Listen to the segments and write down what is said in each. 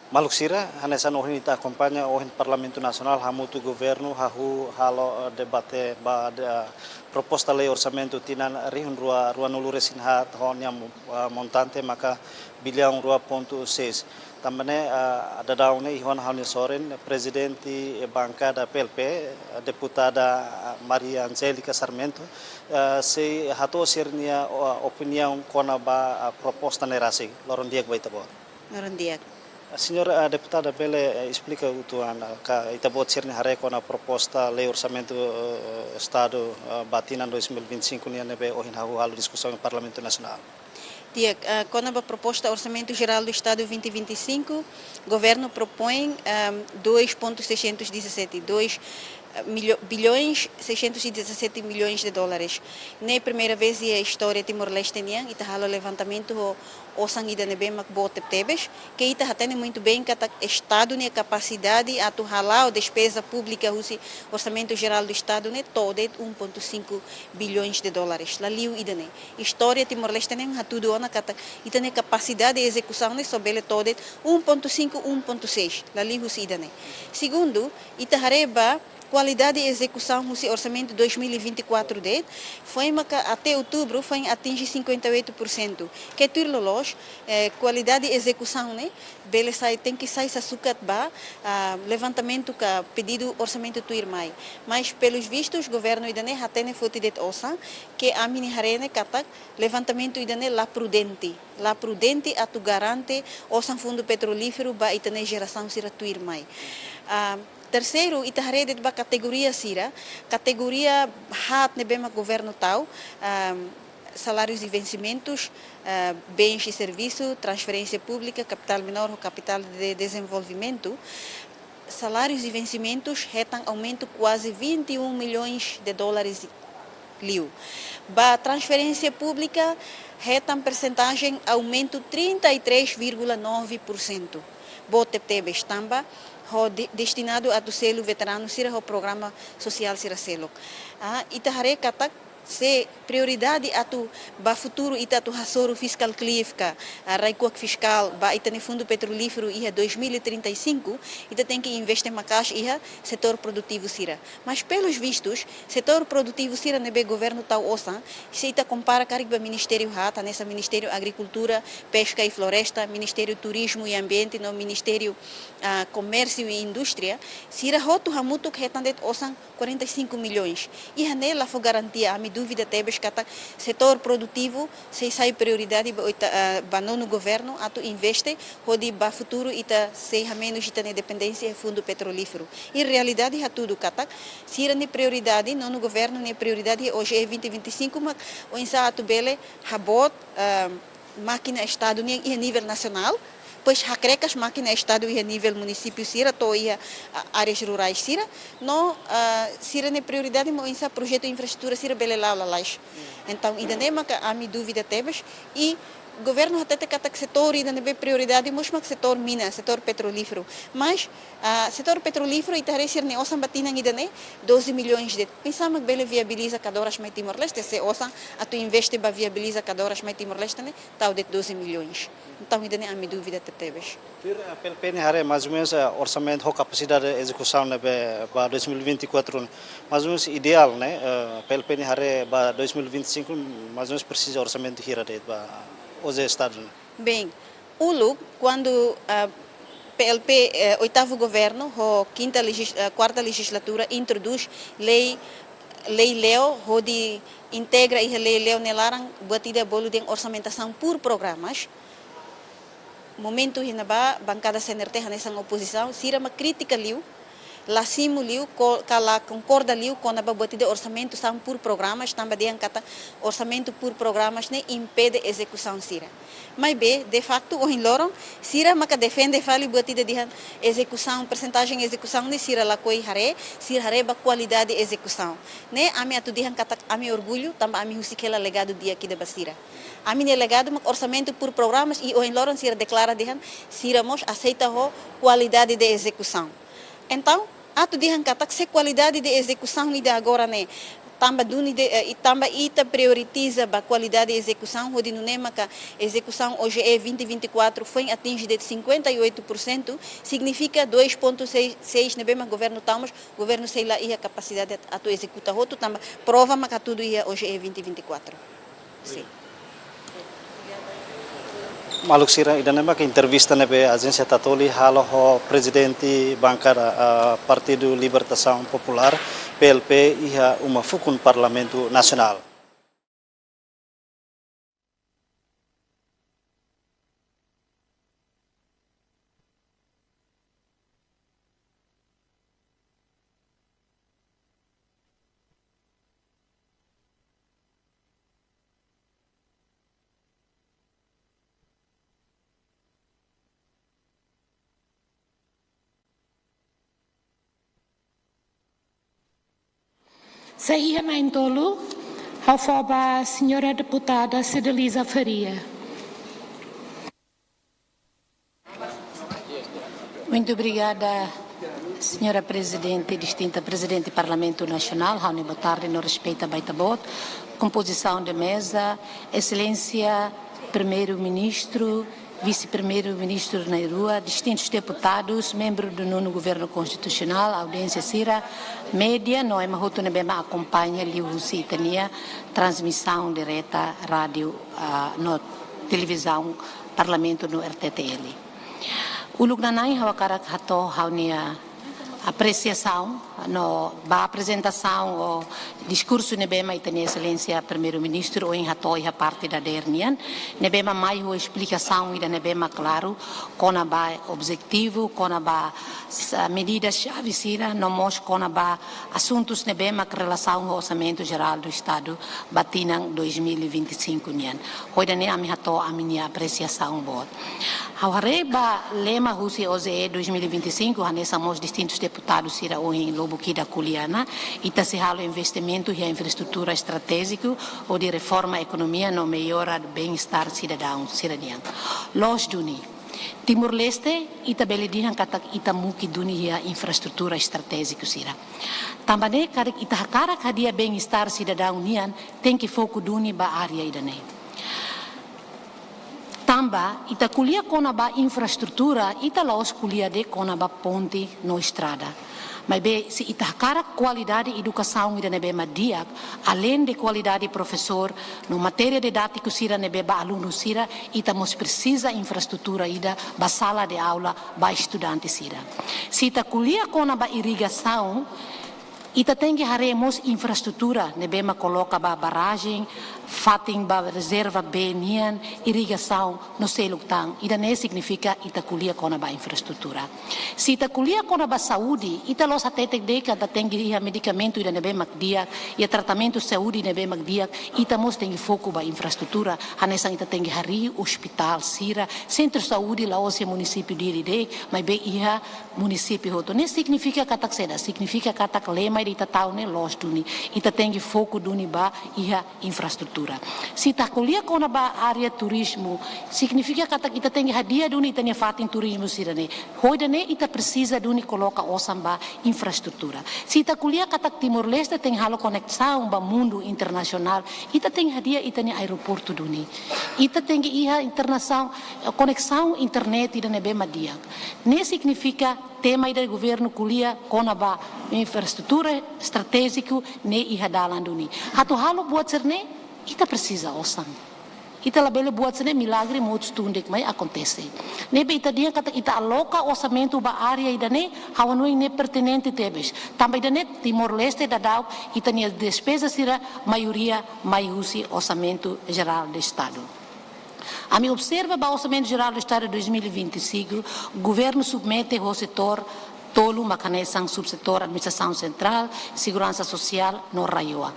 Maluk sira, hanesan ohin ita acompanha ohin Parlamento Nacional, hamutu governo, hahu halo debate ba proposta lei orçamento tinan rihun rua nulu resinha honya montante maka bilhão 2,6. Também ada daune ihon halni soren presidente bancada PLP, deputada Maria Angélica Sarmento, se hato sirnia opinião kona ba proposta nerasi loron dia baita bo. Noron dia. A senhora deputada Bele explica o tuan que Itabot Sirne Hareco na proposta lei orçamento Estado Batina 2025 nem nebe ohin halu discussão no Parlamento Nacional. Dia, com a proposta Orçamento Geral do Estado 2025, o governo propõe 2,617 bilhões 617 milhões de dólares. Não é a primeira vez na história Timor-Leste e está o levantamento o sangue da nebe macbote tebes que está tendo muito bem que o Estado tem capacidade a halar a despesa pública o orçamento geral do Estado né todo 1,5 bilhões de dólares. Lá liu idane. História Timor-Leste nem ha tudo ona kata e tem capacidade de execução né sobre todo 1,5 1,6. Lá liu se idane. Segundo, itahareba qualidade de execução do orçamento 2024 foi até outubro foi atinge 58%. Que turlolos qualidade de execução né, bele sai tem que sair sa sukat ba levantamento que pedido orçamento tuir mai. Mas pelos vistos governo idane hatene foti det osa que a mini harene katak levantamento idane la prudente atu garante osan fundo petrolífero ba itane geração sira tuir mai. Terceiro, itaharede ba categoria sira, categoria hat nebema governo tal, salários e vencimentos, bens e serviços, transferência pública, capital menor ou capital de desenvolvimento. Salários e vencimentos retam aumento quase 21 milhões de dólares liu. Ba transferência pública retam percentagem aumento 33,9%. Bote tebe estamba destinado a do selo veterano sira o programa social sira selo. Itahare katak se prioridade atu ba futuro ita tu hasoro fiscal clifka raikuak fiscal ba ita ne fundo petrolífero iha 2035 ita tem que investir macax iha setor produtivo sira. Mas pelos vistos setor produtivo sira nebe governo tal osa se ita compara cariba ministério hata nessa ministério agricultura, pesca e floresta, ministério turismo e ambiente, no ministério comércio e indústria sira hotu hamutuk hetandet osan 45 milhões. Iha nela fo garantia a dúvida tebes kata setor produtivo se sai prioridade ba no governo atu investe hodi ba futuro ita se menos ita ne dependência fundo petrolífero. Em realidade ha tudo kata sira ne prioridade no governo ne prioridade hoje é 2025 mas o insato bele habot máquina estado nem a nível nacional pois hacrecas máquina estado e a nível município sira to ia áreas rurais sira no sira ne prioridade mo insa projeto infraestrutura sira belelau lalais então ainda nem maca a mi dúvida tebes e governo até kata setor ainda nem prioridade mos mak setor mina setor petrolífero mas setor petrolífero itare sir ne osan batina ainda nem 12 milhões de pensamos bele viabiliza cadoras mai Timor-Leste se osan atu investe ba viabiliza cadoras mai Timor-Leste ne tal de 12 milhões então ainda nem a mi dúvida tebes A PLP ne hare mais ou menos orçamento com capacidade de execução ne ba 2024 mais ou menos ideal né PLP ne hare ba 2025 mais ou menos precisa orçamento hira de ba os estados. Bem, ULU quando PLP oitavo governo quarta legislatura introduz lei leo onde integra e lei leo nelarang batida bolo de orçamentação por programas momento hinaba bancada CNRT nessa oposição sira uma crítica liu lá cima liu cala concorda liu com a batida orçamento são por programas também de kata orçamento por programas ne impede execução sira mas b de facto o loron sira maka defende fali batida de execução percentagem de execução ne sira la koi hare ba qualidade de execução ne ami atu dihan kata ami orgulho também ami husikela legado dia aqui da basira ami ne legado mak orçamento por programas e o loron sira declara dihan sira mos aceita ho qualidade de execução então atu dihan kata se qualidade de execução ida agora né Também ita prioritiza a qualidade de execução, onde no nema que a execução hoje é 2024 foi atingida de 58%, significa 2,6 no mesmo governo estamos, governo sei lá e a capacidade de executar outro também prova que tudo ia hoje é 2024. Sim. Maluk sira idanema que entrevista nebe agência Tatoli halo ho presidente bancada Partido Libertação Popular PLP iha uma fukun Parlamento Nacional. Saía Maintolo, a senhora deputada Cideliza Faria. Muito obrigada, senhora Presidente, distinta Presidente do Parlamento Nacional, boa tarde, no respeito a Baitabot, composição da mesa, Excelência Primeiro-Ministro, Vice-Primeiro-Ministro na rua, distintos deputados, membros do nono Governo Constitucional, audiência Cira, média, nós acompanha a transmissão direta, rádio, no televisão, Parlamento no RTTL. O lugar hawakarak hato haunia apreciação a apresentação o discurso nebema itania excelência primeiro-ministro ou em hato a parte da dernian nebema mais a explicação ida nebema claro com a objetivo com a medidas chave sira nomos com a assuntos nebema que relação ao orçamento geral do estado batinang 2025 nian hoida ne ami hato a minha apreciação bot ao reba lema husi OZE 2025 hanesamos distintos deputados ira ou em Lobuki da Culiana e se halo investimento e a infraestrutura estratégica ou de reforma a economia no melhora do bem-estar cidadão cidadão. Los duni Timor-Leste ita beledihan katak ita muki duni a infraestrutura estratégica sira. Também karik ita hakarak hadia bem-estar cidadão nian tem que foco duni ba área idane. Tamba, ita kulia kona ba infraestrutura, ita laos kulia de kona ba ponte no estrada. Mas bem, se ita cara qualidade de educação ida nebe madiak, além de qualidade de professor, no matéria didática sira nebe ba aluno sira, ita mos precisa infraestrutura ida ba sala de aula ba estudante sira. Se ita kulia kona ba irrigação, ita tem que haremos infraestrutura, nebema coloca ba barragem, fating ba reserva benian, irrigação no selutang. Ida ne significa ita kulia kona ba infraestrutura. Se ita kulia kona ba saúde, ita los atetek deka da tem que medicamento ida nebema dia, e tratamento saúde nebema dia, ita mos tem foco ba infraestrutura, hanesan ita tem que hari hospital sira, centro saúde la osia município diri de, mas be iha município hoto. Ne significa katak seda, significa katak lema ita tau ne los duni. Ita tem que foco duni ba iha infraestrutura. Se ita kulia kona ba área turismo, significa que ita tem hadia duni ita ne fatin turismo sira ne. Hoida ne ita precisa duni coloca osam ba infraestrutura. Se ita kulia katak Timor-Leste tem halo conexão ba mundo internacional, ita tem hadia ita ne aeroporto duni. Ita tem iha internação, conexão internet ida ne be madia. Ne significa tema do governo kulia kona ba infraestrutura estratégico ne iha dalan duni. Hatu halo buat serne ita precisa osam. Ita labele buat sene milagre muitos tundik mai acontece. Nebe ita dia kata ita aloca orçamento ba área ida ne hawanui ne pertinente tebes. Também ida ne Timor-Leste da dau ita ne despesa sira maioria maiusi orçamento geral do estado. A me observa ba orçamento geral do estado de 2025, o governo submete ao setor tolo macanesang subsetor administração central, segurança social no raioa.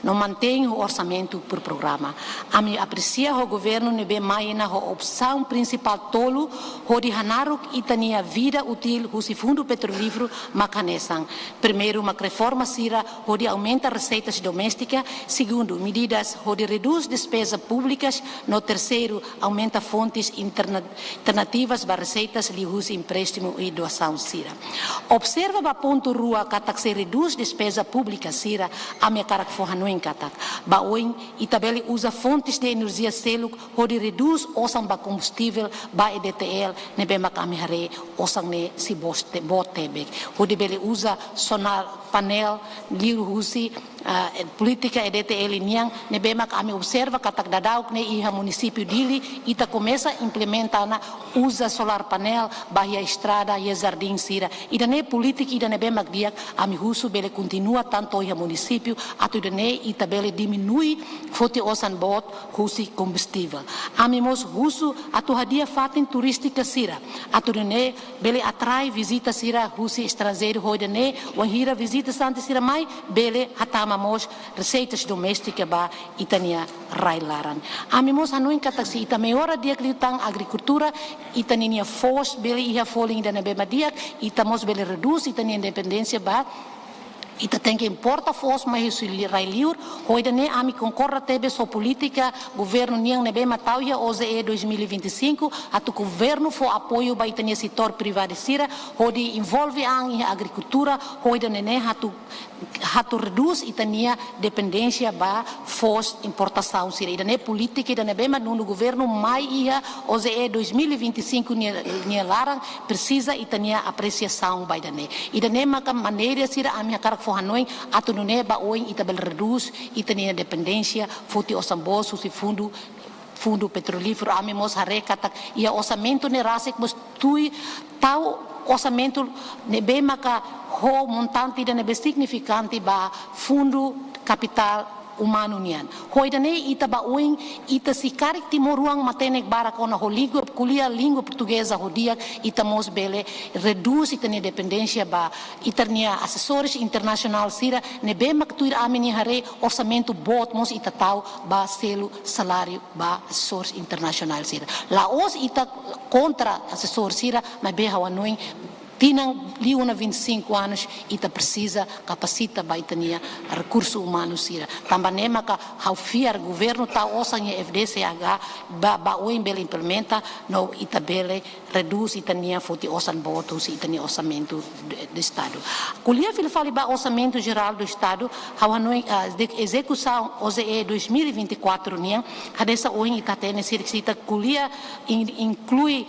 não mantém o orçamento por programa. A me aprecia o governo nebe mais na opção principal tolo, onde hanaruk itania vida útil o fundo petrolífero macanesang. Primeiro, uma reforma sira onde aumenta receitas domésticas. Segundo, medidas onde reduz despesas públicas. No terceiro, aumenta fontes alternativas para receitas lius empréstimo e doação sira. Observa a ponto rua que se reduz despesa pública sira a minha cara que for katak. Baoin itabeli usa fontes de energia seluk onde reduz osang ba combustível ba EDTL nebe makami hare osang ne si botebek. Onde beli usa solar panel liu husi política EDTL niang nebe makami observa katak dadauk ne iha município dili ita começa a implementar na usa solar panel bahia estrada e jardim sira. Ida ne política ida nebe makdiak ami husu bele continua tanto iha município atu ne itabele diminui fote osan bot husi combustível. Amimos husu atu hadia fatin turística sira. Atu ne bele atrai visita sira husi estrangeiro hoide ne wanhira visita sante sira mai bele hatamamos receitas domésticas ba itania railaran. Amimos hanuin katasi ita meora dia klitang agricultura itania force bele iha falling da nebe madiak itamos bele reduz itania independência ba ita tem que importa força mas isso rai liur hoje ne ami concorra tebe so política governo niang nebe matauia OZE 2025 atu governo for apoio ba itania setor privado sira hoje envolve ang agricultura hoje ne hatu reduz itania dependência ba força importação sira ida ne política ida nebe no governo mai ia OZE 2025 nia larang precisa itania apreciação ba ida ne maka maneira sira ami cara Hanoi atu nune ba oin itabel reduz itania dependência futi osambos usi fundo petrolífero amimos harekat ia orçamento ne rasek mos tui tau orçamento ne be maka ho montante de nebe significante ba fundo capital humano nian. Hoidane ita ba oin ita si karik timoruang matenek barakona ho língua portuguesa hodia ita mos bele reduz itania dependência ba itania assessores internacional sira ne be maktuir ameni hare orçamento bot mos ita tau ba selo salário ba assessores internacional sira. La os ita contra assessor sira mas be hawanoin tinang liuna 25 anos ita precisa capacita ba itania recurso humano sira também maka how fiar governo ta osang FDCH ba oin bele implementa no ita bele reduz itania foti osan botos itania orçamento do estado kulia fali ba orçamento geral do estado how anoi de execução OZE 2024 nia hadesa oin ita tene sirita kulia inclui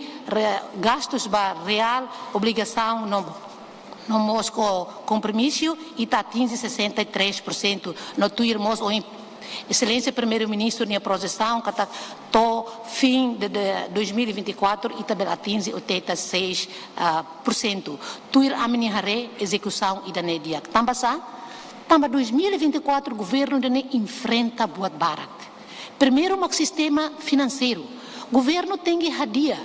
gastos ba real obrigação no mosco compromisso e está atinge 63%. No tuirmos o excelência primeiro-ministro na projeção que está to fim de 2024 e também atinge 86%. Tuir amini hare execução e da nedia. Tamba 2024 governo de enfrenta buat barat. Primeiro um sistema financeiro. Governo tem que hadia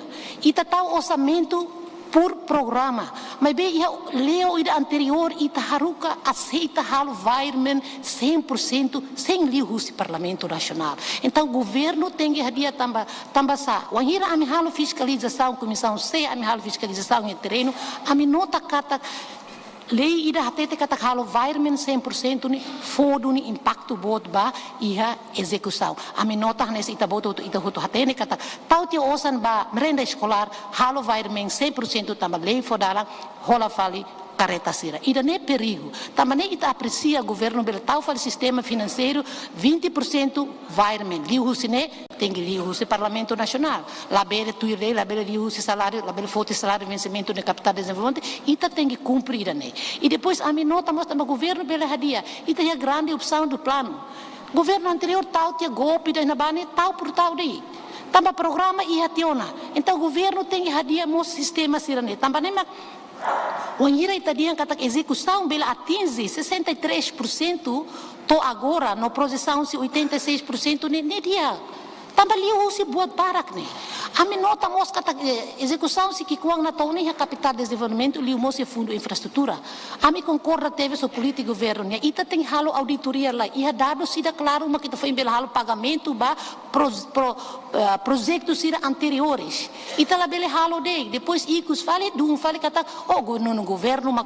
e tá orçamento por programa, mas bem leo ida anterior ita haruka aceita halo environment 100% sem lius Parlamento Nacional. Então o governo tem que hadia tamba sa. Wanhira ami halo fiscalização comissão C ami halo fiscalização em terreno ami nota kata lei ida hatete kata halo environment 100% ni fodo ni impacto bot ba iha execução ami nota nesse ita boto ita hoto hatene kata tauti osan ba merenda escolar halo environment 100% tamba lei fodala hola fali careta sira. Ida ne perigo. Também ita aprecia governo bel tau fali sistema financeiro 20% environment liusine tem que lius Parlamento Nacional. La bele tuire la bele lius salário, la bele foto salário vencimento no capital de desenvolvimento ita tem que cumprir ne. E depois a minota mostra o governo bele hadia. Ita é a grande opção do plano. Governo anterior tal tinha golpe da nabane tal por tal daí. Tamba programa e ationa. Então o governo tem que hadia mo sistema sirane. Tamba nema o anhira itadian kata execução bela atinge 63% to agora no projeção se 86% ne dia. Também liu se buat barak ne. A menota mosca execução se que quando na toni a capital de desenvolvimento li o moço fundo infraestrutura. A me concorda teve so político governo, né? Ita tem halo auditoria lá e a dado sida claro mas que foi bel halo pagamento ba projetos sida anteriores. Ita la bele halo dei, depois icos fale kata no governo ma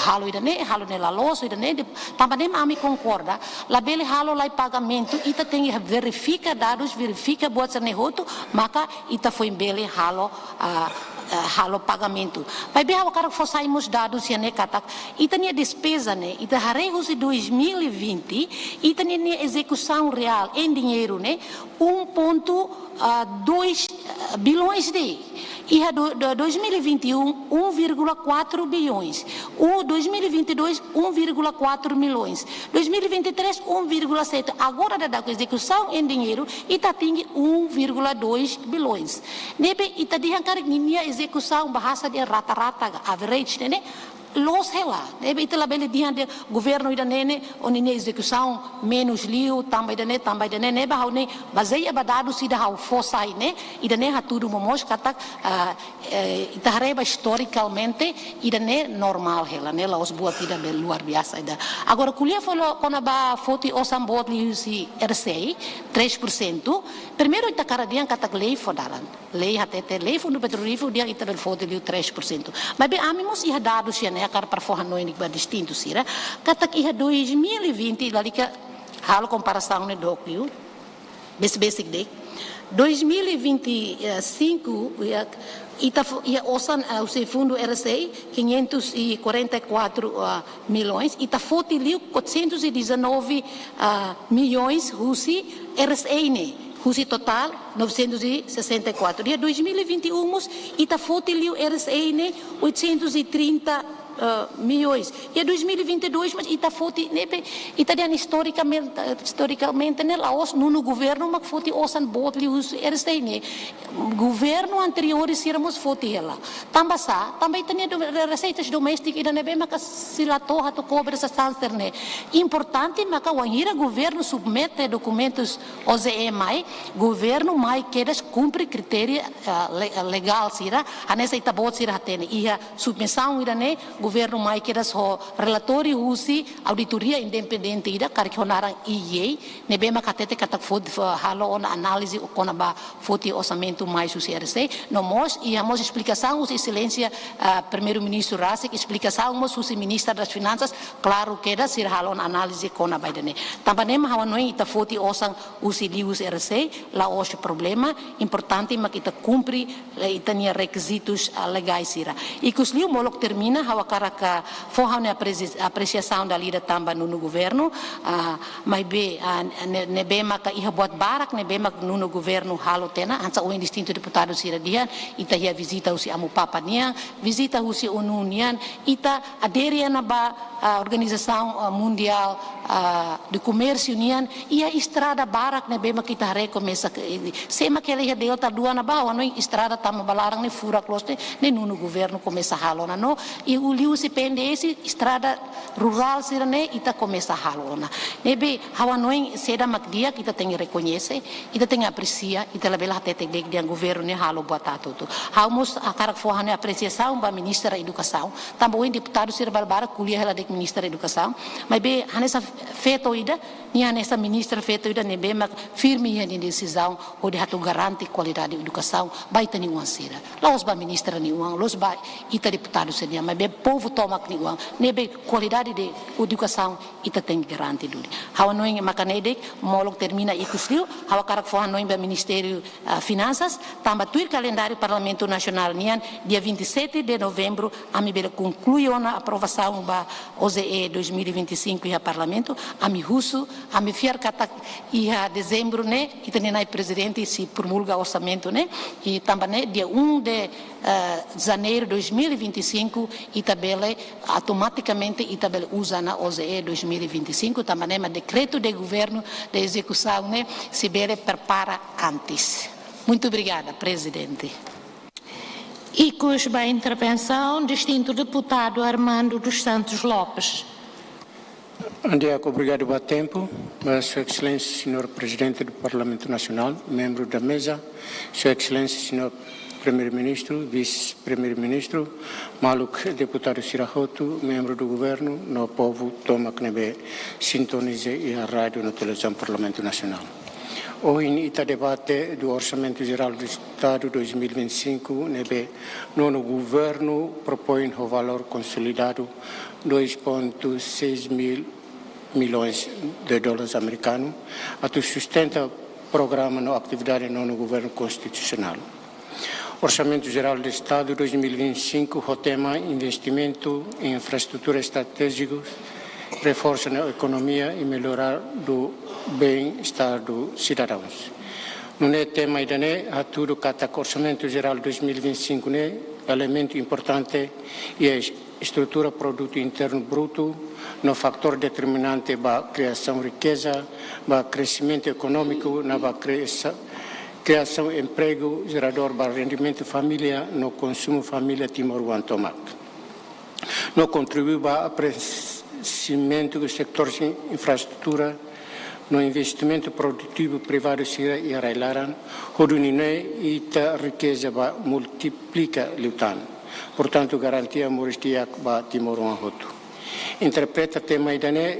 halo ida né, halo nela loso ida né, também a me concorda. La bele halo lá pagamento, ita tem verifica dados, verifica boa ser nehoto, maka ita foi bele halo pagamento. Mas bem agora que saímos dados e né kata, ita nem despesa né, ita haremos em 2020, ita nem execução real em dinheiro né, 1,2 bilhões de e a 2021 1,4 bilhões, 2022 1,4 milhões, 2023 1,7. Agora da execução em dinheiro ita tem 1,2 bilhões. Nebe ita diangkar minha execução bahasa dia rata-rata average né? Los hela, ita la bele diante governo ida nene onine execução menos liu também dane ne ba haune baseia badado sida hau fosai ne ida ne tudo momos kata ita reba historicamente ida ne normal hela ne la os buat ida bel luar biasa ida agora kulia falou quando ba foti osam bot liu si RCI 3%. Primeiro ita cara dian kata lei fodaran lei hatete lei fundo petrolífero dia ita bel foti liu 3%. Mas be amimos ia dados ya akar performance ini distinto sira kata que 2020 lá que halo comparação ne docu basic day 2025 ia osan o fundo RCI 544 milhões ita fotiliu 419 milhões rusi RCI ne Husi total 964. Dia 2021 ita fotiliu RCI ne 830 milhões. E 2022 mas ita foti nebe ita dian historicamente ne laos no governo mas foti osan botli us RCI ne governo anterior iramos foti ela. Também tem receitas domésticas ida nebe mas silato hato cobre essa sanster ne. Importante mas que o governo submete documentos OZE mai governo mai quedas cumpre critério legal sira anessa ita bot sira hatene ia submissão ida ne governo mai que das relatório usi auditoria independente ida karikonaran IE nebe makatete katak fod halo on análise kona ba foti orçamento mais o CRC no mos e amos explicação os excelência primeiro ministro Rasik explicação mos os ministro das finanças claro que da sir halo on análise kona ba dene também ma hawanoi ita foti osan usi lius RC la os problema importante ma kita cumpre ita nia requisitos legais sira e que os liu molok termina hawa karaka forra apreciação da lida tamba no governo mas be nebe maka iha buat barak nebe mak no governo halo tena ansa o distinto deputado sira dia ita ia visita usi amu papa nia visita usi ONU nian ita adere na ba organização mundial de comércio nian ia estrada barak nebe mak kita recomeça sema que ele delta dua na ba no estrada tama balarang ne fura closte ne no governo começa halo na no e o liu se pende esse estrada rural sirane ita começa a halona nebe hawanoi seda makdia kita tem reconhece ita tem aprecia ita la bela tete de governo ne halo botato to hamos a cara forra apreciação ba ministra da educação também deputado sir barbara kulia ela de ministra da educação mas be hanessa feito ida nia nessa ministra feito ida nebe mak firme em decisão o de hatu garante qualidade de educação vai ter nenhuma sira los ba ministra nenhuma los ba ita deputado seria mas be povo toma que ninguém nebe qualidade de educação ita tem garantia duri hawa noing makanede molok termina ikusliu hawa karak fo noing ba ministério finanças tamba tuir calendário parlamento nacional nian dia 27 de novembro ami bele concluiu na aprovação ba OZE 2025 e parlamento ami russo ami fiar kata ia dezembro ne ita nenai presidente se promulga orçamento ne e tamba ne dia 1 de janeiro 2025 itabele automaticamente itabele usa na OZE 2025 também mas decreto de governo de execução né se bele prepara antes. Muito obrigada, presidente. E com a intervenção distinto deputado Armando dos Santos Lopes. Andiaco, obrigado pelo tempo. Sua Excelência, Senhor Presidente do Parlamento Nacional, membro da mesa, Sua Excelência, Senhor Primeiro-Ministro, Vice-Primeiro-Ministro, Maluk, deputado Sirahoto, membro do Governo, no povo toma que nebe sintonize e a rádio na televisão Parlamento Nacional. Hoje, ita debate do Orçamento Geral do Estado 2025, nebe nono Governo propõe o valor consolidado 2,6 mil milhões de dólares americanos, a sustenta o programa na atividade nono Governo Constitucional. Orçamento Geral do Estado 2025, o tema investimento em infraestrutura estratégica, reforço na economia e melhorar do bem-estar dos cidadãos. Não é tema ainda, a tudo que o Orçamento Geral 2025 é elemento importante e a estrutura produto interno bruto, no fator determinante para a criação de riqueza, para o crescimento econômico, para a criação de emprego, gerador para rendimento de família, no consumo família Timor-Guantomac. No contribui para o crescimento do setor de infraestrutura, no investimento produtivo privado e arrailaran, e a riqueza para multiplica lutan. Portanto, garantia moristia para Timor-Guantomac. Interpreta tema idane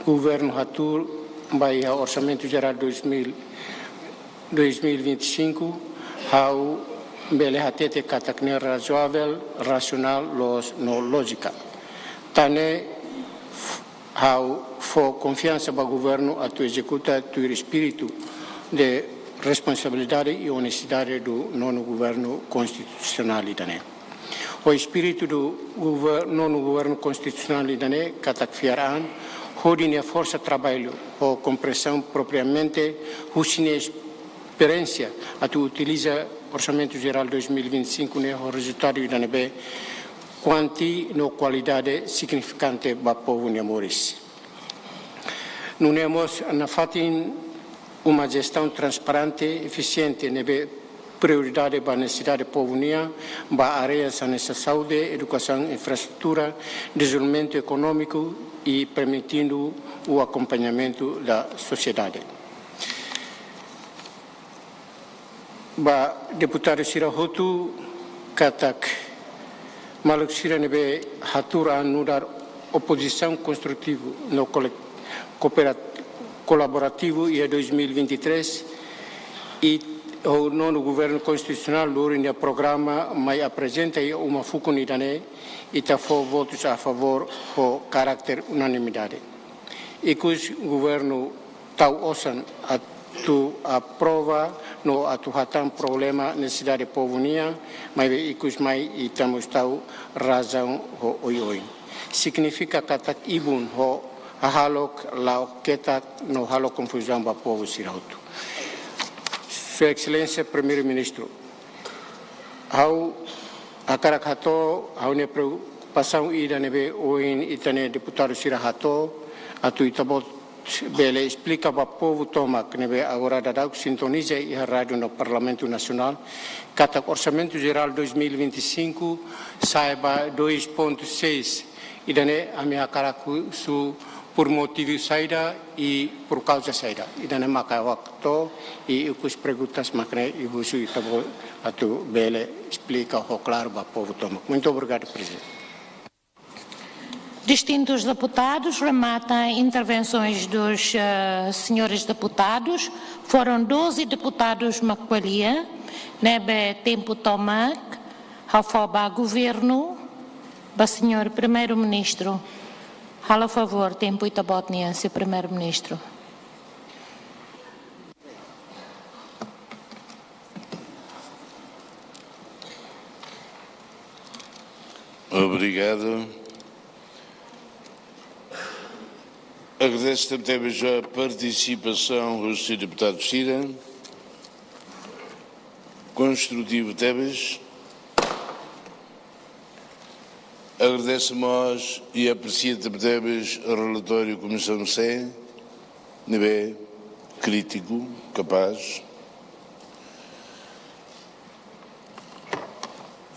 governo Hatur vai ao Orçamento Geral 2025 ao bele hatete katakne razoável, racional, no lógica. Tane ao fo confiança para o governo a tu executa tu espírito de responsabilidade e honestidade do nono governo constitucional idane. O espírito do nono governo constitucional idane katakfiaran hodine força trabalho ou compreensão propriamente husine experiência a tu utiliza Orçamento Geral 2025 né o resultado idane be quanti no qualidade significante para o povo niamoris. Não temos na fatin uma gestão transparente, eficiente nebe prioridade para a necessidade do povo nia, para áreas de saúde, educação, infraestrutura, desenvolvimento econômico e permitindo o acompanhamento da sociedade. Para deputado Sirahoto, katak maluk sira nebe hatura anudar oposição construtiva no colaborativo e 2023 e o nono governo constitucional no programa mais apresenta uma fucunidade e está votos a favor com caráter unanimidade. E que o governo tal osan a tu aprova no atuhatan problema necessidade de povo nia, mas e que mais e temos tal razão ho oi. Significa katak ibun ho halok la ketak no halok confusão para povo Sirahoto. Sua Excelência Primeiro-Ministro, ao akarakhato, ao ne preocupação ida nebe oin itane deputado Sirahato, a tu itabot bele explica para o povo toma que nebe agora dadau sintoniza e a rádio no Parlamento Nacional, que o Orçamento Geral 2025 saiba 2,6 idane a minha caracu su por motivo saída e por causa saída. E daí maka waktu e os perguntas makne e busu itabo atu bele explica o claro para o povo toma. Muito obrigado, presidente. Distintos deputados, remata intervenções dos senhores deputados. Foram 12 deputados maqualia, nebe tempo tomac, hafoba governo, ba senhor primeiro-ministro. Fala a favor, tempo e tabotnia, Sr. Primeiro-Ministro. Obrigado. Agradeço também já a participação do Sr. Deputado Cira. Construtivo Tebes. Agradeço-nos e aprecio também o relatório Comissão C, nível crítico, capaz.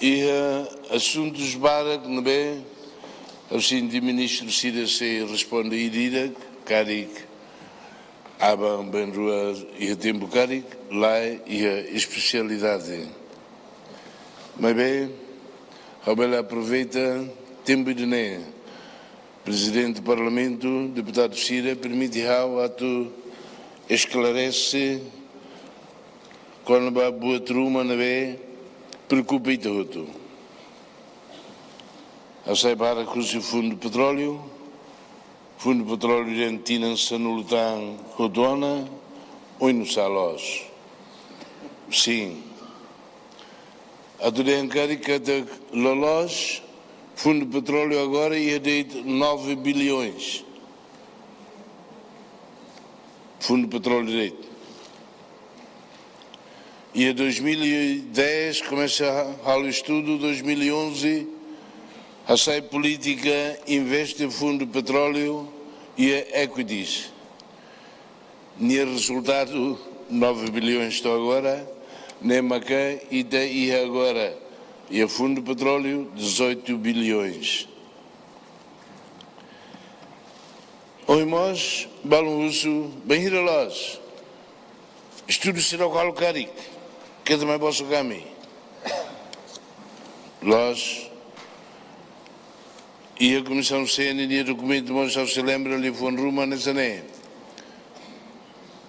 E assuntos para nível o Sindi Ministro Sida se responde irida, carik, aba benrua e tempo carik, lá e a especialidade. Mas bem, ela aproveita tempo de né. Presidente do Parlamento, deputado Sida, permite a tu esclarece quando vai boa truma na vez, preocupa e tudo. A sai para com o Fundo de Petróleo Argentina não lutam rodona ou no salos. Sim. A tu encarica de Lolos, Fundo de Petróleo agora ia de 9 bilhões. Fundo de Petróleo Direito. E em 2010 começa o estudo, 2011 a SAI Política investe em Fundo de Petróleo e a Equities. Nem resultado 9 bilhões estou agora, nem Macá e daí agora. E a Fundo de Petróleo 18 bilhões. Oimos, balão russo, bem hiralós. Estudo será o calo caric. Que também posso caminhar. Nós e a Comissão CN e o documento mas só se lembra ali foi Roma nessa nem.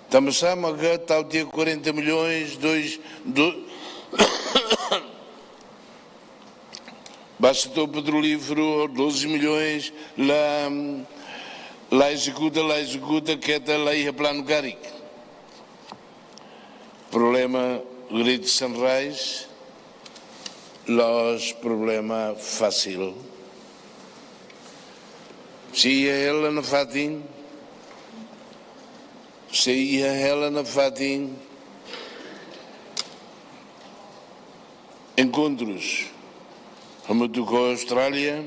Estamos a magar tal dia 40 milhões, basta o petrolífero 12 milhões lá executa que está lá e a plano caric. Problema Grande Sunrise, los problema fácil. Se ia ela na fatin, encontros, como tu com a Austrália,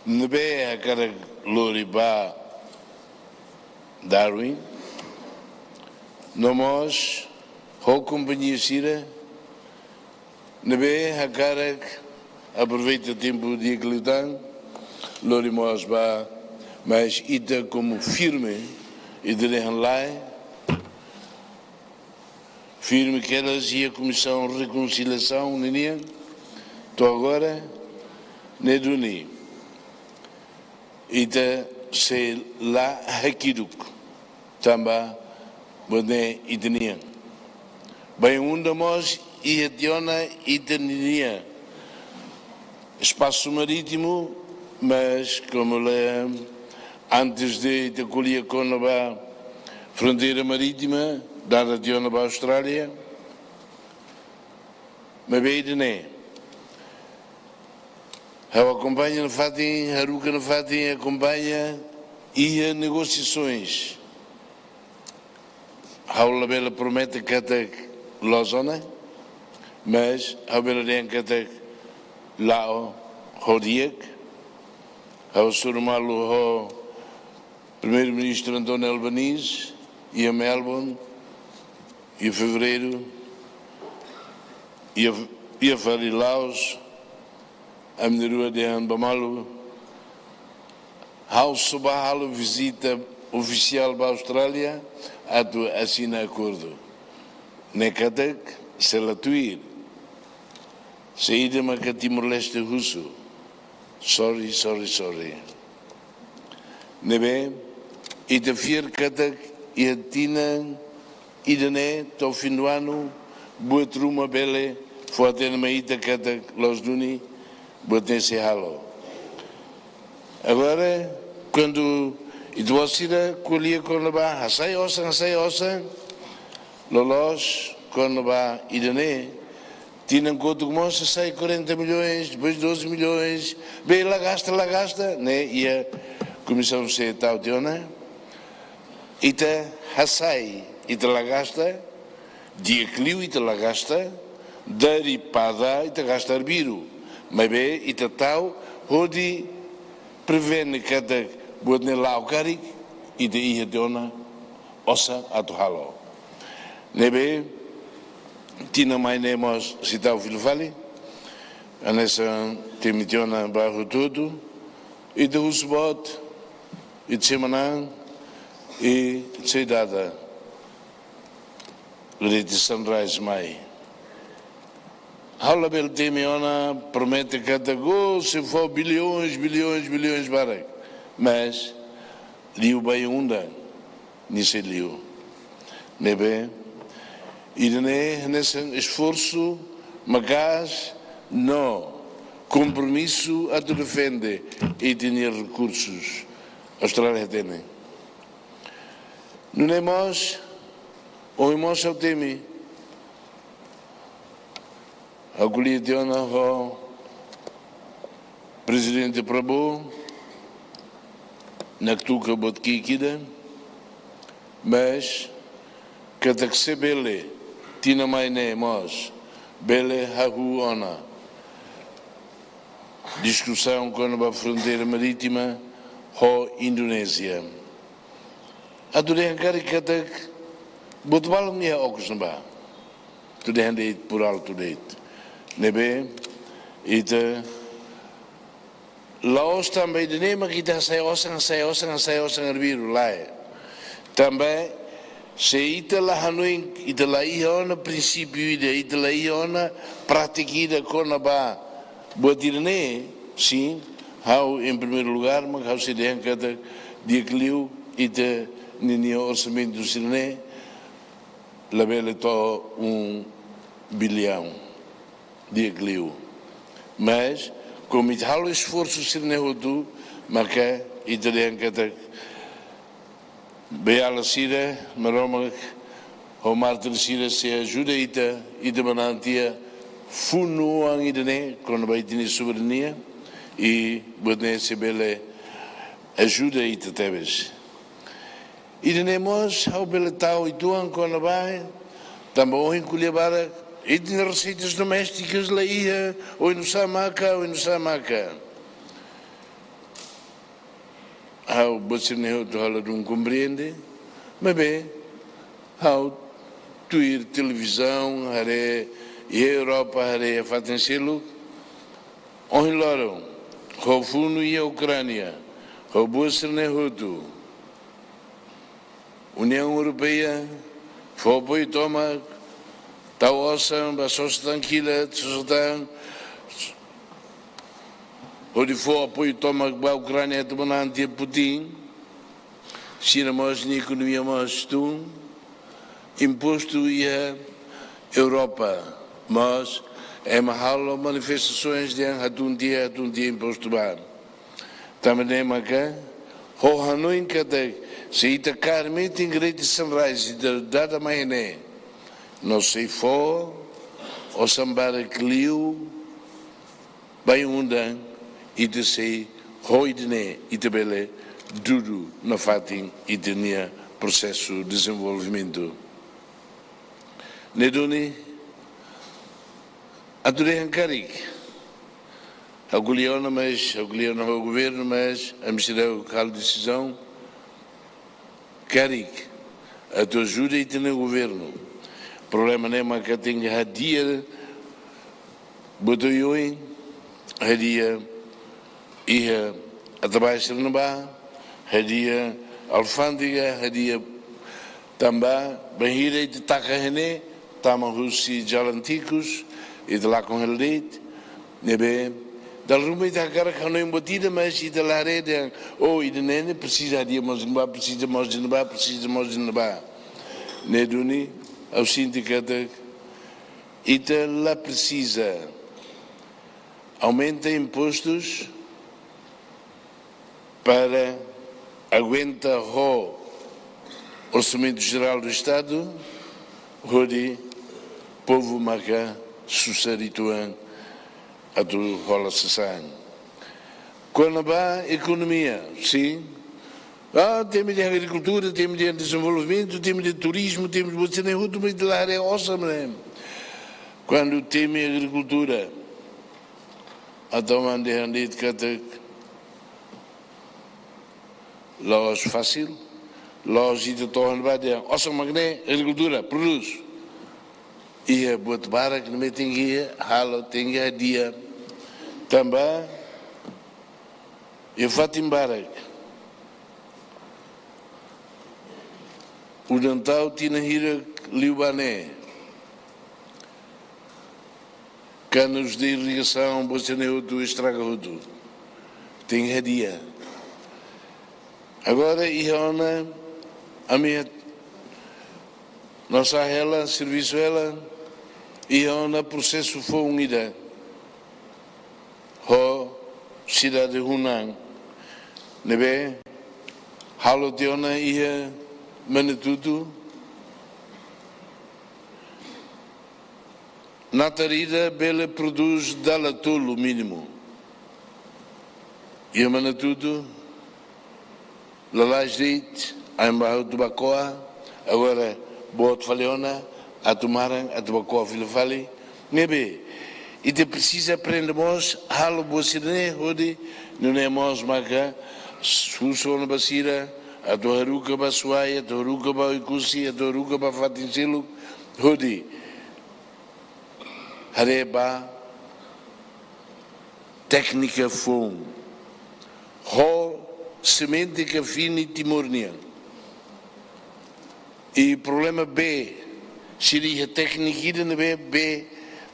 nebe a cara Loriba Darwin, nós a companhia Sira, nebe a cara aproveita o tempo de acreditar, Lorimos ba, mas ita como firme e de lá, firme que elas e a Comissão de Reconciliação, ninguém, tô agora, neduni, ita se lá hakiruk, tamba, bode itanian. Bem, nós e a Tiona itania, espaço marítimo, mas como antes de acolher a fronteira marítima, dar a Tiona para a Austrália, mas bem, né? Ela acompanha na Fatim, Haruka na Fatim acompanha e as negociações. A Bela promete que até Lozona, mas a Bela tem que até lá Hodiek, a Surumalo o primeiro-ministro António Albanese e a Melbourne e a fevereiro e a Farilaus a Minerua de Anbamalu ao Sobahalo visita oficial para a Austrália a tu assina acordo Nekatek Selatuir Saída Maca Timor-Leste russo sorry Nebe e da Fier Katak e a Tina e da Né ao fim do ano boa truma bele foi até na Maíta Katak Los Duni boa-se halo agora quando e do Osira colhia quando vai hasai osa Lolos quando vai e da Né tinha conta que mostra sai 40 milhões, depois 12 milhões, bem, lá gasta, né? E a Comissão C tal tiona, e te hasai, e te lá gasta, de equilíbrio e te lá gasta, daripada e te gasta arbiro, mas bem, e te tal, onde prevene que te bote lá o caric, e te ia tiona, ossa a tu halo. Né bem? Tina mai nemos citar o filho vale, nessa temitiona barro todo, e de Husbot, e de Semanang, e de Seidada, de Sunrise Mai. Hala bel temiona promete que se for bilhões barak, mas liu bem unda, nem se liu, nebe, e nesse esforço, mas não compromisso a te defender e ter recursos. A Austrália tem. Não é mais, ou é mais ao temi. A colheita de o presidente Prabhu, na Tuca Botkikida, mas que até que se bele, tina mais nem mais, bele hahu ona. Discussão com a fronteira marítima com a Indonésia. A tu deixa caricata botbal me a óculos não vá. Tu deixa de por alto deito. Nebe, ita Laos também de nema kita saya osang arbiru lai. Também se ita la hanuin ita la iona princípio ita la iona pratica com a ba botirne, sim, how em primeiro lugar, mas how se deixa cada dia que liu ita ninho orçamento do sirne la bela to 1 bilhão dia que liu. Mas como it halo esforço sirne hotu, mas que ita deixa cada beala sira, maroma o martir sira se ajuda ita manantia funuang idene quando vai ter soberania e bodne se bele ajuda ita teves. Idene mos how bele tau ituang quando vai também encolher para idene receitas domésticas lá ia ou no samaka. How bocine tu hala não compreende, mas bem how tu ir televisão hare e Europa hare fazem selo onde loro o fundo e a Ucrânia o bocine hotu União Europeia foi apoio toma tawasan basos tranquila sustan onde for apoio toma a Ucrânia tomando Putin, China mais nem economia mais tu, imposto e a Europa, mas é uma manifestações de um dia imposto bar. Também é uma que o Hanoi que se ita carmente em grande sunrise dada manhã, não sei for o sambara clio bem undan ite sei hoidne ite bele duro na fatin ite nia processo de desenvolvimento. Nedoni adure hankarik agulhona o governo mas a mistério cal decisão carik a tua ajuda ite no governo problema nem mas que tenha dia botoioi dia ia através de Nabá, dia alfândega, dia também banheira de Tacahene, tamarrusi jalanticos e de lá com ele nebe dal rumo de agora que não embotida mas e de lá rede ou e de nene precisa de mais de Nabá neduni ao sindicato e de lá precisa aumenta impostos para aguentar o orçamento geral do Estado, onde povo maca susarituan a tu rola sasan. Quando vai economia, sim, temos de agricultura, temos de desenvolvimento, temos de turismo, temos de você nem outro mas de lá é awesome. Quando temos agricultura, a tomar de handit katak Laos fácil, Laos e de torno vai de ossa magné, agricultura, produz. E a botbara que não me tem guia, halo tem guia dia. Também, e Fatim Barak. O Dantau tinha hira Liubané. Canos de irrigação, Bocaneu do estraga tudo. Tem radia. Agora, Iona, a minha nossa ela, serviço ela, Iona, processo foi unida. Ho, cidade de Hunan. Nebe, halo Tiona, ia, Manetudo. Natarida, Bela produz dalatolo mínimo. E a Manetudo, Lalajit, a Embaixada do Bacoa, agora, Boa Faleona, a Tumaran, a Tubacoa Filofali, Nebe, e te precisa aprendermos, halo Bocine, Hodi, não é mais maca, Suso na Basira, a Toharuca Basuai, a Toharuca Baikusi, a Toharuca Bafatinsilo, Hodi, Hareba, técnica fom, Ho, semente que fini Timornia. E problema B, seria técnica de B,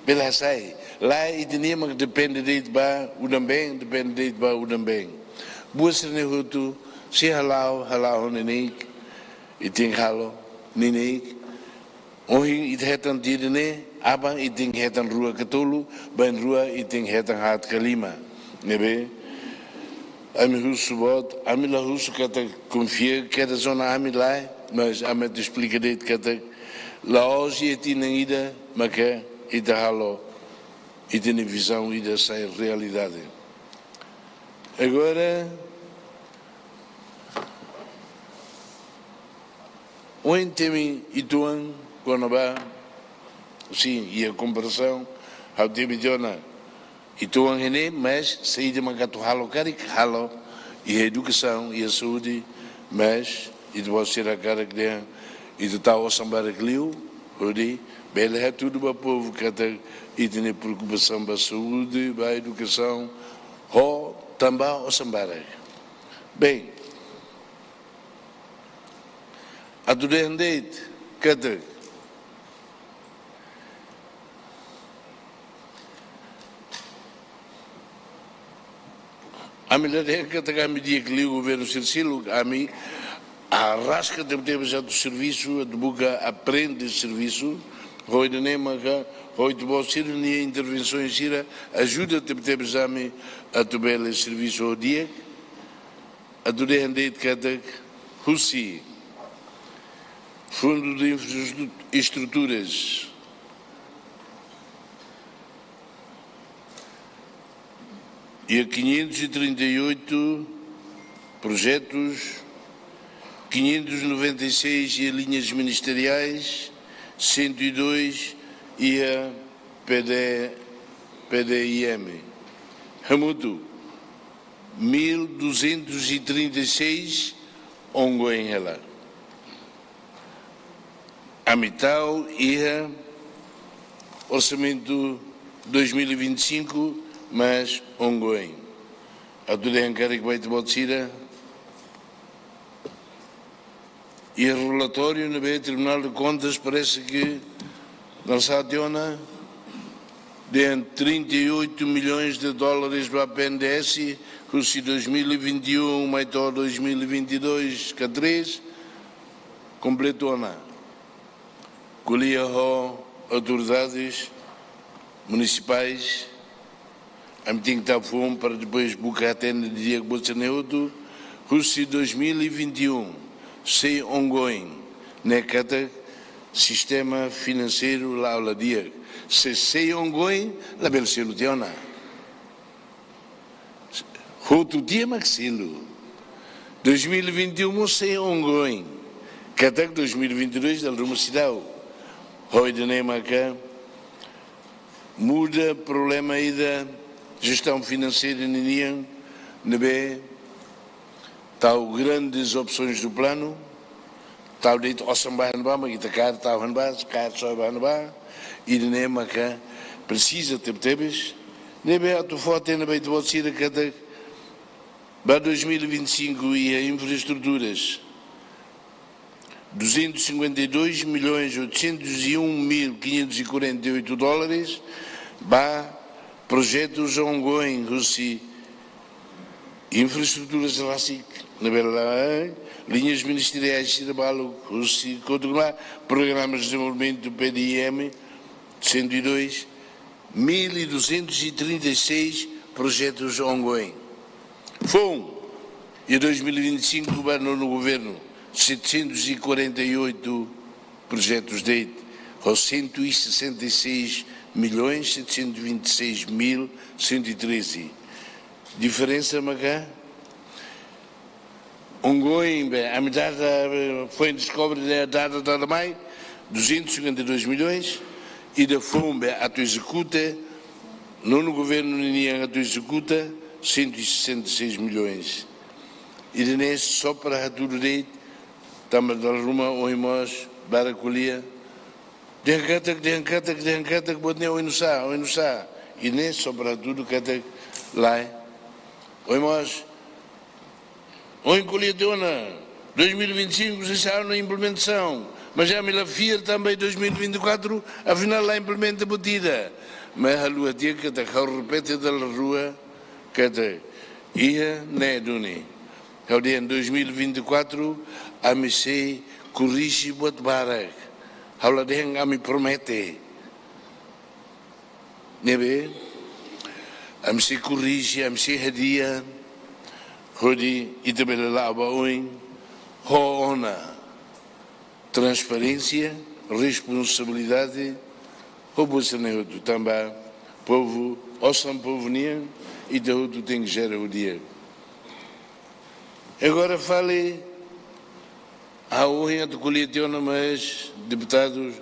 bela sai. Lá e tinha que depende de ba, o também depende de ba, o também. Boa sernehutu, se halau nenik, e tem halo, nenik. Ohin it hetan tirene, abang it tem hetan rua katolu, ban rua it tem hetan hat kalima, nebe. Ami husubot, ami la husu kata confia que era zona ami lá, mas ami te explica dit kata lá hoje é tina ida, mas que ida halo, ida na visão ida sai realidade. Agora, onde tem ituan quando vai, sim, e a comparação, ao tempo de ona ituan hene, mas saída magato halo carik halo e a educação e a saúde, mas e depois ser a cara que der e de tal sambar aquilo, odi, bela é tudo para o povo que até e tem preocupação para a saúde, para a educação, ho também o sambar. Bem, a do rendeit, cada a melhor é que a medida que o governo Circilo, a mim, a rasca de ter já do serviço, a boca aprende serviço, foi de nema que foi de você nem intervenções ira ajuda de ter já me a tomar o serviço ao dia, a do render cada Russi, Fundo de Infraestruturas. E a 538 projetos, 596 e a linhas ministeriais, 102 e a PDIM. Hamutu, 1236 ongoing ela. A Mital e a orçamento 2025, mas ongoing. A tudo é que vai te botar e o relatório no Tribunal de Contas parece que não se adiciona de 38 milhões de dólares para a PNDS, se 2021 mais 2022 que 3 completou na colhia autoridades municipais a mim tem que estar fome para depois buscar até no dia que você neudo, se 2021 sem ongoing, né, cada sistema financeiro lá o dia, se sem ongoing, lá belo selo tiona. Outro dia maxilo, 2021 sem ongoing, cada 2022 da Roma Cidade, hoje de nema cá, muda problema aí da gestão financeira ninguém, nebe, tal grandes opções do plano, tal dito osam hanba, kita kar tal hanba, kar só hanba, e de nema que precisa ter tebes, nebe a tu foto nebe de você cada para 2025 e a infraestruturas, $252.801.548 para projetos ongoing, infraestruturas RASIC, linhas ministeriais de trabalho, programas de desenvolvimento PDM, 102, 1.236 projetos ongoing. E 2025 vai no governo 748 projetos de aos 166.726.113. Diferença, Macá? Ongoing, a medida foi descoberta a data da maio, 252 milhões, e da FOMB a tu executa, no governo a tu executa, 166 milhões. E de nesse, só para a tudo de estamos a arrumar o imós, baraculia, de hancatak, botne o inusa, e nesse, só para tudo, que lá, o imós, o encolher de ona, 2025 já está na implementação, mas já me la FIR também 2024, afinal lá implementa botida. Mas a lua tia que está repete da rua, que está ia, né, Duni. Em 2024, a me se corrige bot barak. Ela tem a me promete. Nebe, a me se corrige, a me se hadia. Hodi itabela lava oin, hoona, transparência, responsabilidade, robustaneudo também, povo, ossam povo nian, e tudo tem que gerar o dia. Agora fale a oin de coletiona, mas deputados,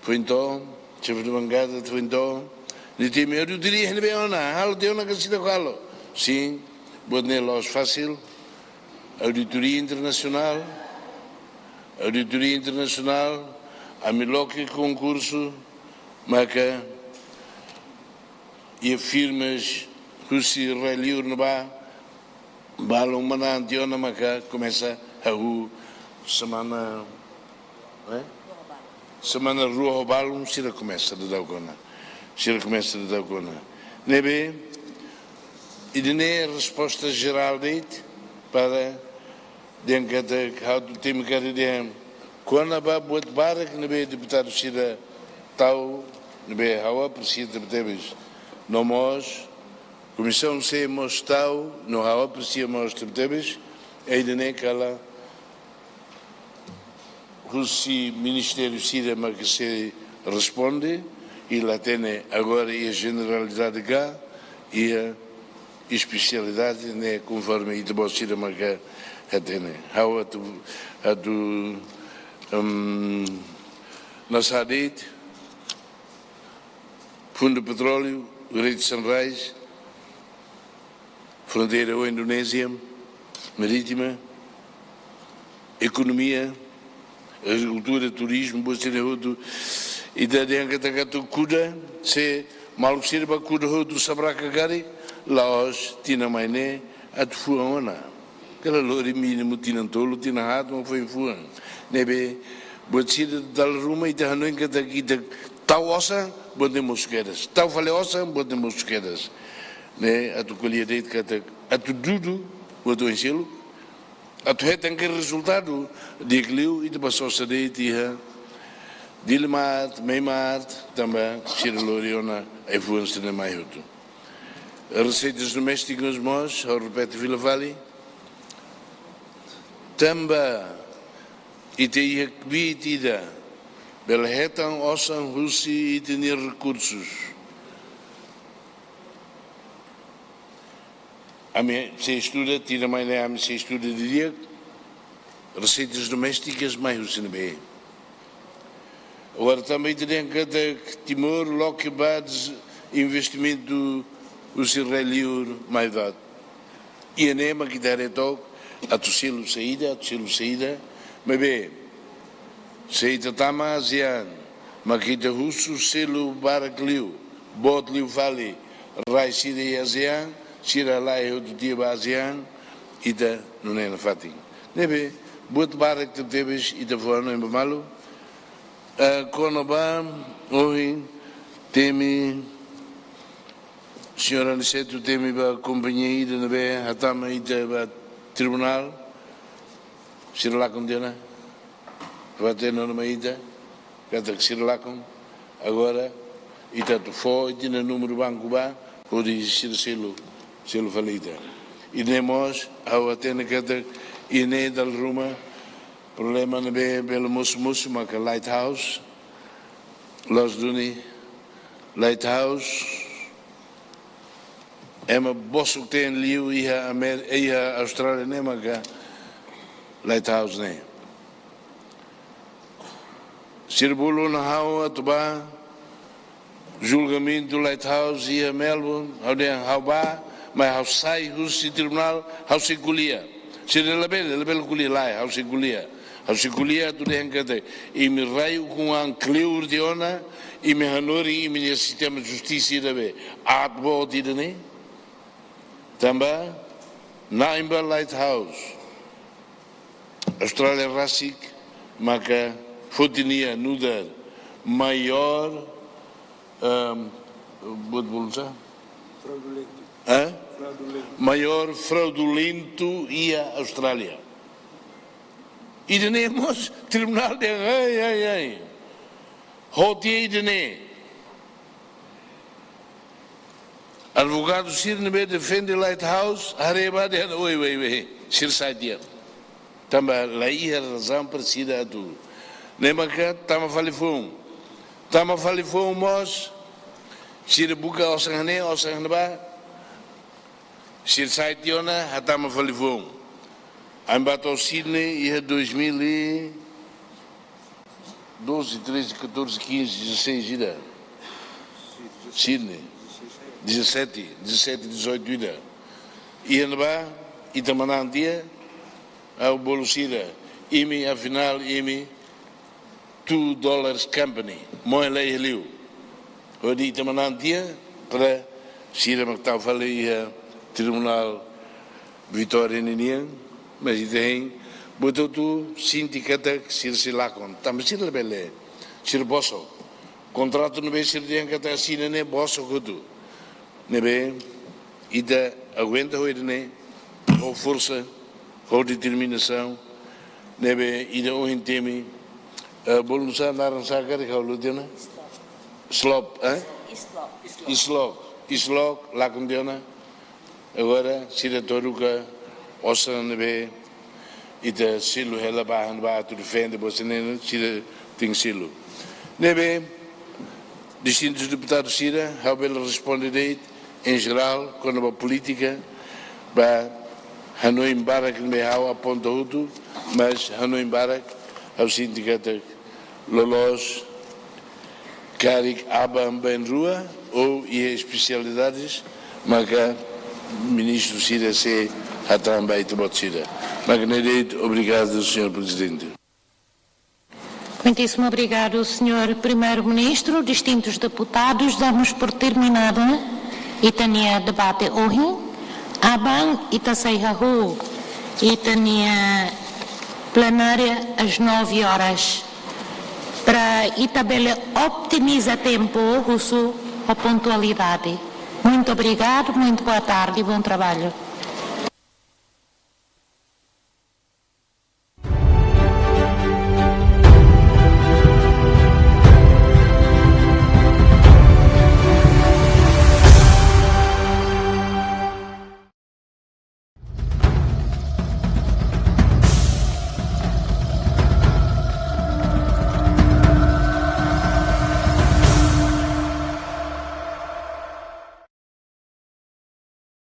foi então, chefe de bancada, foi então, de time, eu diria que não é halo de ona que se dá halo, sim. Bonelos fácil, auditoria internacional, a Miloque concurso, maca, e afirmas que se reliu no balão manantiona, maca, começa a semana rua ao balão, se começa de dar conta, nebe. E de nem a resposta geral dito para dentro de how to team carreira quando a boa barra que não é deputado Cira tal não é hawa precisa deputados não nós comissão se mostau não hawa precisa nós deputados e de nem cala o ministério Cira mas que se responde e lá tem agora a generalidade cá e a especialidade, né, conforme a Itabocira marca a ter, how to nossa rede, Fundo de Petróleo, Rede Sunrise, Fronteira ou Indonésia, Marítima, Economia, Agricultura, Turismo, Boa-Saúde, e da Denga Cuda, se maluco sirva Cuda do Sabracagari, Laos, Tina Mainé, a tu fuana. Aquela lori mínimo Tina Tolo, Tina Hat, não foi fuan. Nebe, botida dal Ruma e Tahano em cada guida, tal ossa, botem mosquedas. Tal faleosa, botem mosquedas. Né, a tu colher de a tu dudu, botou em selo, a tu retem que resultado de equilíbrio e de passou-se de tia. Dilmat, Meimat, também, Ciro Loriona, a fuan-se de Maiuto. Receitas domésticas nós, ao repete Vila Vale, também e tem a vida, pela retam ossam Rússia e ter recursos. A minha se estuda, tira mais a minha se estuda de dia, receitas domésticas mais Rússia não é. Agora também tem que Timor, Lockbad, investimento o Sirreliur mais dado. E a Nema que dá retok, a tu selo saída, mas bem, saída tama ASEAN, mas que te russo selo Baracliu, Botliu Vale, Rai Sida e ASEAN, sira lá eu do dia basean ida não é na fatin nebe buat barak te tebes ida voando em bamalo quando ba hoje temi senhora Niceto temi ba companhia ida nebe hatama ida ba tribunal sira lá condena vai ter numa ida cada que sira lá com agora ita tu foi tinha número banco ba o de selo falida e nemos ao atene cada e nem dal Roma problema não é pelo moço mas que lighthouse los duni lighthouse é uma bosso que tem liu e a Austrália nem maga lighthouse nem cirbulo na hawa tuba julgamento do lighthouse e a Melbourne ao ba mas ao sai o tribunal ao se culia se lebel culia lá ao se culia tu den kate e me raio com an cleur de ona e me hanori e me sistema de justiça deve atbo didene tamba na imba lighthouse Australia Rasik maka fotinia nudar maior maior fraudulento e a Austrália. E temos tribunal de Hotie de advogado Sirnebe defende Lighthouse, Areba de oi, Sir Saidia. Tamba lá ia razão parecida a tu. Nemaca, tama falifum, mos. Sir buka osangane ba. Sir Saitiona hatama falifum. Ambato Sydney ia 2012, 13, 14, 15, 16 ida. Sydney 17, 18 ida. Ia ba itamanantia ao bolusira. Imi afinal imi $2 company. Mooi leeg Hoor die itamanantia para Sira Mactau falei tribunal Vitória Ninian, mas tem botou tu sindicato que se lá com também se lebele se bosso contrato no bem se tem que tá assim né bosso kudu nebe ida aguenta hoje né com força com determinação nebe ida o intemi bolunsa naransa cara que o ludena slop islog lá com diana agora se da toruca ossa nebe ita silo hela bahan ba tu defende você nem se tem silo nebe distintos deputados Sira how will responder em geral quando a política ba Hanoi Mbarak me how aponta tudo mas Hanoi Mbarak ao sindicato Lolos Karik Abam Ben Rua ou e especialidades mas ministro Sira se também Sira. Obrigado, Sr. Presidente. Muitíssimo obrigado, Sr. Primeiro-Ministro. Distintos deputados, damos por terminada itania debate hoje. Abang itasaihahu itania plenária às 9 horas. Para itabele optimiza tempo, uso a pontualidade. Muito obrigado, muito boa tarde e bom trabalho.